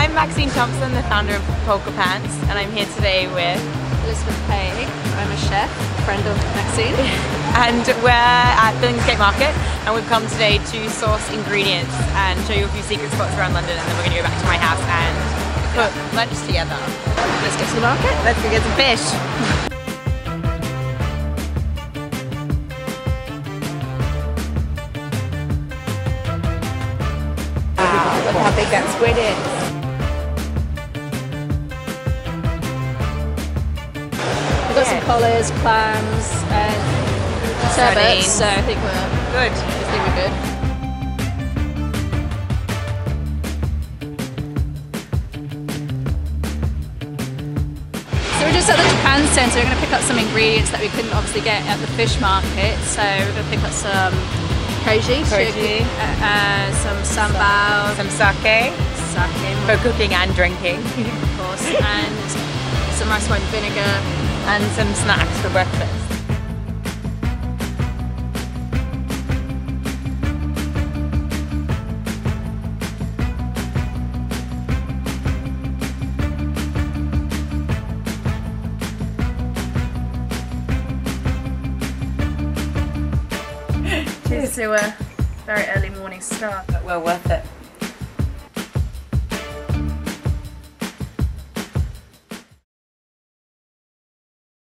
I'm Maxine Thompson, the founder of PolkaPants, and I'm here today with Liz Haigh. I'm a chef, friend of Maxine. And we're at Billingsgate Market, and we've come today to source ingredients and show you a few secret spots around London, and then we're going to go back to my house and cook lunch together. Let's get to the market. Let's go get some fish. Wow, look how big that squid is. We've got some collars, clams, and turbot, so I think we're good. So we're just at the Japan Centre. We're going to pick up some ingredients that we couldn't obviously get at the fish market. So we're going to pick up some koji, some sambal, some sake for cooking and drinking, of course, and some rice wine vinegar, and some snacks for breakfast. Cheers to a very early morning start. But well worth it.